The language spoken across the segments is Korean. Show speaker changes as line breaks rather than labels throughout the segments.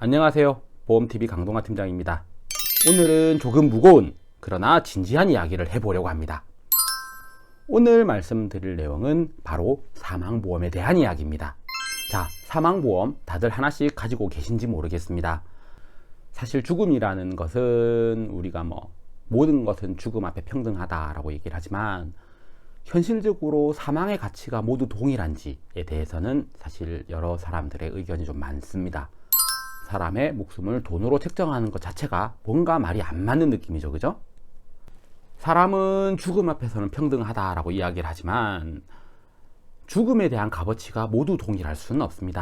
안녕하세요. 보험TV 강동아 팀장입니다. 오늘은 조금 무거운 그러나 진지한 이야기를 해보려고 합니다. 오늘 말씀드릴 내용은 바로 사망보험에 대한 이야기입니다. 자, 사망보험 다들 하나씩 가지고 계신지 모르겠습니다. 사실 죽음이라는 것은 우리가 모든 것은 죽음 앞에 평등하다라고 얘기를 하지만 현실적으로 사망의 가치가 모두 동일한지에 대해서는 사실 여러 사람들의 의견이 좀 많습니다. 사람의 목숨을 돈으로 책정하는 것 자체가 뭔가 말이 안 맞는 느낌이죠, 그죠? 사람은 죽음 앞에서는 평등하다라고 이야기를 하지만 죽음에 대한 값어치가 모두 동일할 수는 없습니다.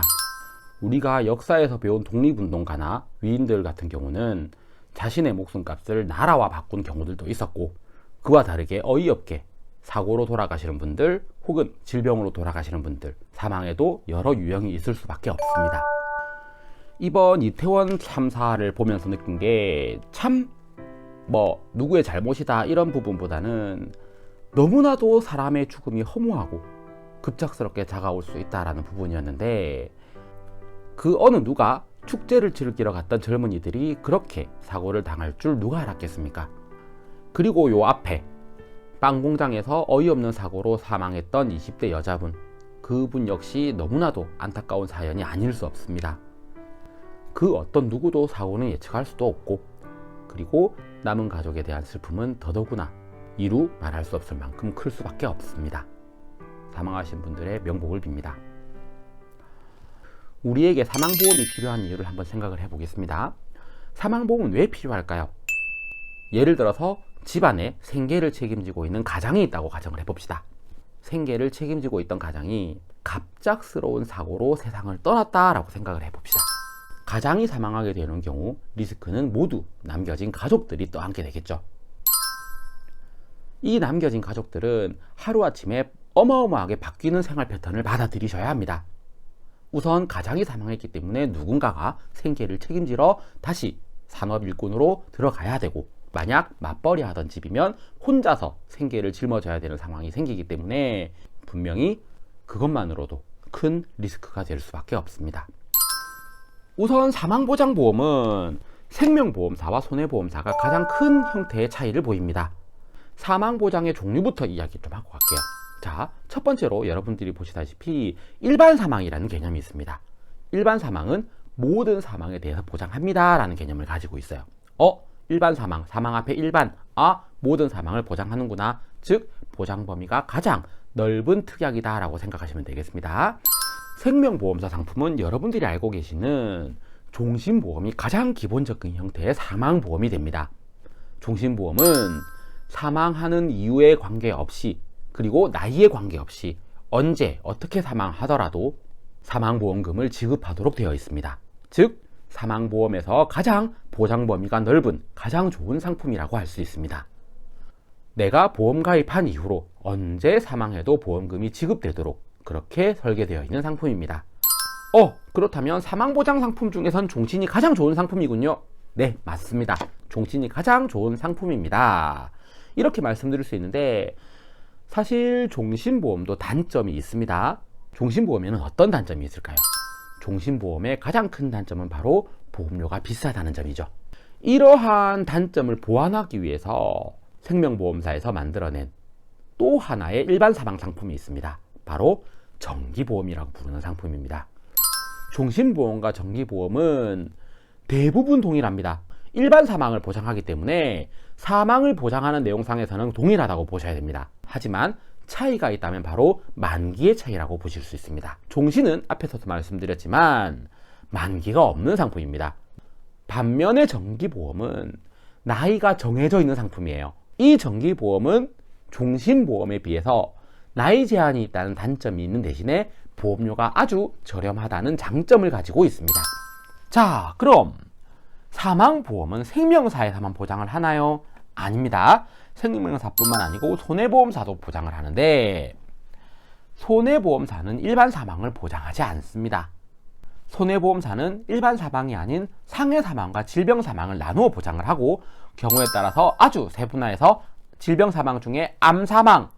우리가 역사에서 배운 독립운동가나 위인들 같은 경우는 자신의 목숨값을 나라와 바꾼 경우들도 있었고, 그와 다르게 어이없게 사고로 돌아가시는 분들 혹은 질병으로 돌아가시는 분들, 사망에도 여러 유형이 있을 수밖에 없습니다. 이번 이태원 참사를 보면서 느낀 게 참 누구의 잘못이다 이런 부분보다는 너무나도 사람의 죽음이 허무하고 급작스럽게 다가올 수 있다라는 부분이었는데, 그 어느 누가 축제를 즐기러 갔던 젊은이들이 그렇게 사고를 당할 줄 누가 알았겠습니까? 그리고 요 앞에 빵 공장에서 어이없는 사고로 사망했던 20대 여자분, 그분 역시 너무나도 안타까운 사연이 아닐 수 없습니다. 그 어떤 누구도 사고는 예측할 수도 없고, 그리고 남은 가족에 대한 슬픔은 더더구나 이루 말할 수 없을 만큼 클 수밖에 없습니다. 사망하신 분들의 명복을 빕니다. 우리에게 사망보험이 필요한 이유를 한번 생각을 해보겠습니다. 사망보험은 왜 필요할까요? 예를 들어서 집안에 생계를 책임지고 있는 가장이 있다고 가정을 해봅시다. 생계를 책임지고 있던 가장이 갑작스러운 사고로 세상을 떠났다라고 생각을 해봅시다. 가장이 사망하게 되는 경우 리스크는 모두 남겨진 가족들이 떠안게 되겠죠. 이 남겨진 가족들은 하루아침에 어마어마하게 바뀌는 생활 패턴을 받아들이셔야 합니다. 우선 가장이 사망했기 때문에 누군가가 생계를 책임지러 다시 산업일꾼으로 들어가야 되고, 만약 맞벌이 하던 집이면 혼자서 생계를 짊어져야 되는 상황이 생기기 때문에 분명히 그것만으로도 큰 리스크가 될 수밖에 없습니다. 우선 사망보장보험은 생명보험사와 손해보험사가 가장 큰 형태의 차이를 보입니다. 사망보장의 종류부터 이야기 좀 하고 갈게요. 자, 첫 번째로 여러분들이 보시다시피 일반 사망이라는 개념이 있습니다. 일반 사망은 모든 사망에 대해서 보장합니다 라는 개념을 가지고 있어요. 일반 사망, 사망 앞에 일반, 모든 사망을 보장하는구나. 즉, 보장 범위가 가장 넓은 특약이다 라고 생각하시면 되겠습니다. 생명보험사 상품은 여러분들이 알고 계시는 종신보험이 가장 기본적인 형태의 사망보험이 됩니다. 종신보험은 사망하는 이유에 관계없이, 그리고 나이에 관계없이 언제 어떻게 사망하더라도 사망보험금을 지급하도록 되어 있습니다. 즉, 사망보험에서 가장 보장 범위가 넓은 가장 좋은 상품이라고 할 수 있습니다. 내가 보험 가입한 이후로 언제 사망해도 보험금이 지급되도록 그렇게 설계되어 있는 상품입니다. 그렇다면 사망보장 상품 중에선 종신이 가장 좋은 상품이군요. 네, 맞습니다. 종신이 가장 좋은 상품입니다. 이렇게 말씀드릴 수 있는데, 사실 종신보험도 단점이 있습니다. 종신보험에는 어떤 단점이 있을까요? 종신보험의 가장 큰 단점은 바로 보험료가 비싸다는 점이죠. 이러한 단점을 보완하기 위해서 생명보험사에서 만들어낸 또 하나의 일반 사망 상품이 있습니다. 바로 정기보험이라고 부르는 상품입니다. 종신보험과 정기보험은 대부분 동일합니다. 일반 사망을 보장하기 때문에 사망을 보장하는 내용상에서는 동일하다고 보셔야 됩니다. 하지만 차이가 있다면 바로 만기의 차이라고 보실 수 있습니다. 종신은 앞에서도 말씀드렸지만 만기가 없는 상품입니다. 반면에 정기보험은 나이가 정해져 있는 상품이에요. 이 정기보험은 종신보험에 비해서 나이 제한이 있다는 단점이 있는 대신에 보험료가 아주 저렴하다는 장점을 가지고 있습니다. 자, 그럼 사망보험은 생명사에서만 보장을 하나요? 아닙니다. 생명사뿐만 아니고 손해보험사도 보장을 하는데, 손해보험사는 일반 사망을 보장하지 않습니다. 손해보험사는 일반 사망이 아닌 상해 사망과 질병 사망을 나누어 보장을 하고, 경우에 따라서 아주 세분화해서 질병 사망 중에 암 사망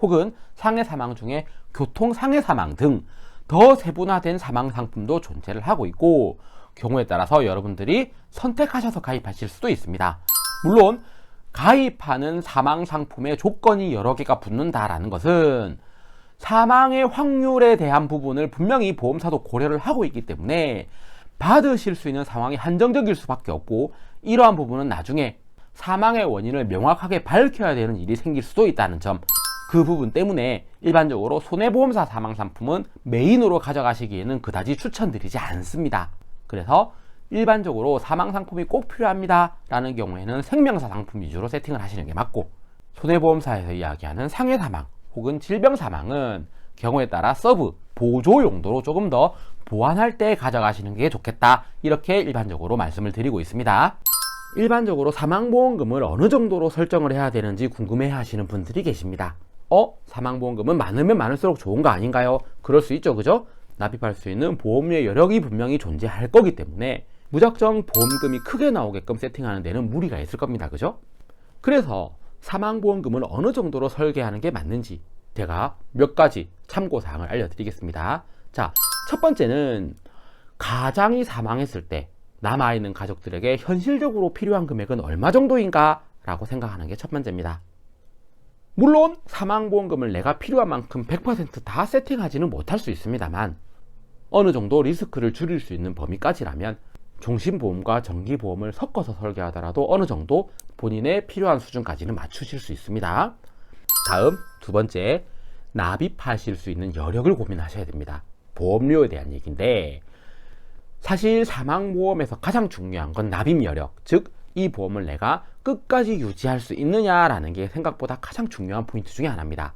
혹은 상해 사망 중에 교통 상해 사망 등 더 세분화된 사망 상품도 존재를 하고 있고, 경우에 따라서 여러분들이 선택하셔서 가입하실 수도 있습니다. 물론 가입하는 사망 상품에 조건이 여러 개가 붙는다라는 것은 사망의 확률에 대한 부분을 분명히 보험사도 고려를 하고 있기 때문에 받으실 수 있는 상황이 한정적일 수밖에 없고, 이러한 부분은 나중에 사망의 원인을 명확하게 밝혀야 되는 일이 생길 수도 있다는 점, 그 부분 때문에 일반적으로 손해보험사 사망상품은 메인으로 가져가시기에는 그다지 추천드리지 않습니다. 그래서 일반적으로 사망상품이 꼭 필요합니다 라는 경우에는 생명사 상품 위주로 세팅을 하시는 게 맞고, 손해보험사에서 이야기하는 상해사망 혹은 질병사망은 경우에 따라 서브, 보조 용도로 조금 더 보완할 때 가져가시는 게 좋겠다, 이렇게 일반적으로 말씀을 드리고 있습니다. 일반적으로 사망보험금을 어느 정도로 설정을 해야 되는지 궁금해 하시는 분들이 계십니다. 사망보험금은 많으면 많을수록 좋은 거 아닌가요? 그럴 수 있죠, 그죠? 납입할 수 있는 보험료의 여력이 분명히 존재할 거기 때문에 무작정 보험금이 크게 나오게끔 세팅하는 데는 무리가 있을 겁니다, 그죠? 그래서 사망보험금을 어느 정도로 설계하는 게 맞는지 제가 몇 가지 참고사항을 알려드리겠습니다. 자, 첫 번째는 가장이 사망했을 때 남아있는 가족들에게 현실적으로 필요한 금액은 얼마 정도인가 라고 생각하는 게 첫 번째입니다. 물론 사망보험금을 내가 필요한 만큼 100% 세팅하지는 못할 수 있습니다만, 어느 정도 리스크를 줄일 수 있는 범위까지라면 종신보험과 정기보험을 섞어서 설계하더라도 어느 정도 본인의 필요한 수준까지는 맞추실 수 있습니다. 다음 두 번째, 납입하실 수 있는 여력을 고민하셔야 됩니다. 보험료에 대한 얘기인데, 사실 사망보험에서 가장 중요한 건 납입 여력, 즉 이 보험을 내가 끝까지 유지할 수 있느냐라는 게 생각보다 가장 중요한 포인트 중에 하나입니다.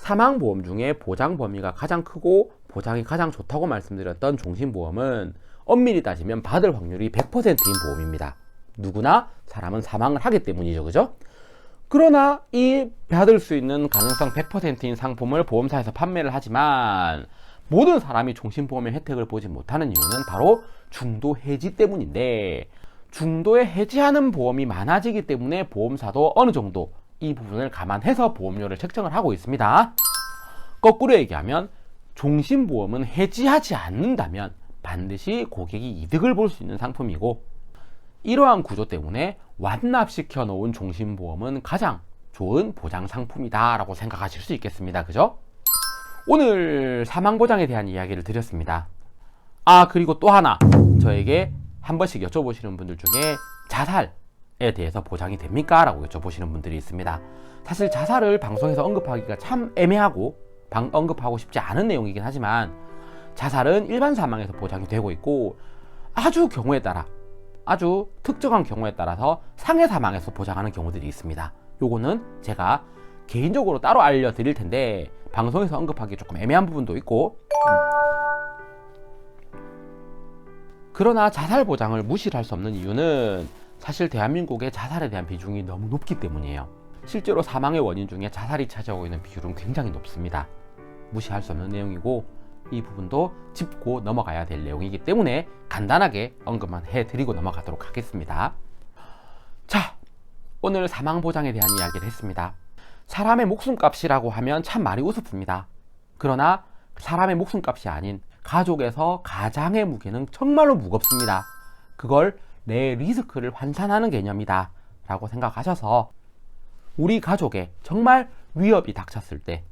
사망보험 중에 보장 범위가 가장 크고 보장이 가장 좋다고 말씀드렸던 종신보험은 엄밀히 따지면 받을 확률이 100%인 보험입니다. 누구나 사람은 사망을 하기 때문이죠, 그죠? 그러나 이 받을 수 있는 가능성 100%인 상품을 보험사에서 판매를 하지만 모든 사람이 종신보험의 혜택을 보지 못하는 이유는 바로 중도 해지 때문인데, 중도에 해지하는 보험이 많아지기 때문에 보험사도 어느 정도 이 부분을 감안해서 보험료를 책정을 하고 있습니다. 거꾸로 얘기하면 종신보험은 해지하지 않는다면 반드시 고객이 이득을 볼 수 있는 상품이고, 이러한 구조 때문에 완납시켜 놓은 종신보험은 가장 좋은 보장 상품이다 라고 생각하실 수 있겠습니다, 그죠? 오늘 사망보장에 대한 이야기를 드렸습니다. 그리고 또 하나, 저에게 한 번씩 여쭤보시는 분들 중에 자살에 대해서 보장이 됩니까? 라고 여쭤보시는 분들이 있습니다. 사실 자살을 방송에서 언급하기가 참 애매하고 언급하고 싶지 않은 내용이긴 하지만, 자살은 일반 사망에서 보장이 되고 있고, 아주 경우에 따라, 아주 특정한 경우에 따라서 상해 사망에서 보장하는 경우들이 있습니다. 요거는 제가 개인적으로 따로 알려드릴 텐데 방송에서 언급하기 조금 애매한 부분도 있고, 그러나 자살 보장을 무시할 수 없는 이유는 사실 대한민국의 자살에 대한 비중이 너무 높기 때문이에요. 실제로 사망의 원인 중에 자살이 차지하고 있는 비율은 굉장히 높습니다. 무시할 수 없는 내용이고, 이 부분도 짚고 넘어가야 될 내용이기 때문에 간단하게 언급만 해드리고 넘어가도록 하겠습니다. 자, 오늘 사망보장에 대한 이야기를 했습니다. 사람의 목숨값이라고 하면 참 말이 우습습니다. 그러나 사람의 목숨값이 아닌 가족에서 가장의 무게는 정말로 무겁습니다. 그걸 내 리스크를 환산하는 개념이다 라고 생각하셔서 우리 가족에 정말 위협이 닥쳤을 때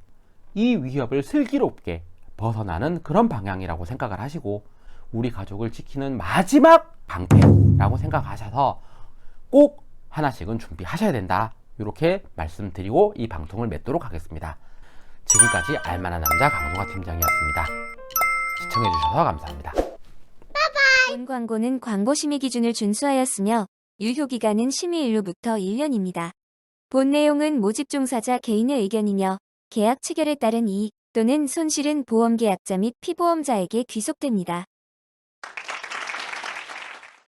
이 위협을 슬기롭게 벗어나는 그런 방향이라고 생각을 하시고, 우리 가족을 지키는 마지막 방패라고 생각하셔서 꼭 하나씩은 준비하셔야 된다, 이렇게 말씀드리고 이 방송을 맺도록 하겠습니다. 지금까지 알만한 남자 강동화 팀장이었습니다. 시청해주셔서 감사합니다.
본 광고는 광고 심의 기준을 준수하였으며 유효기간은 심의일로부터 1년입니다. 본 내용은 모집 종사자 개인의 의견이며 계약 체결에 따른 이익 또는 손실은 보험계약자 및 피보험자에게 귀속됩니다.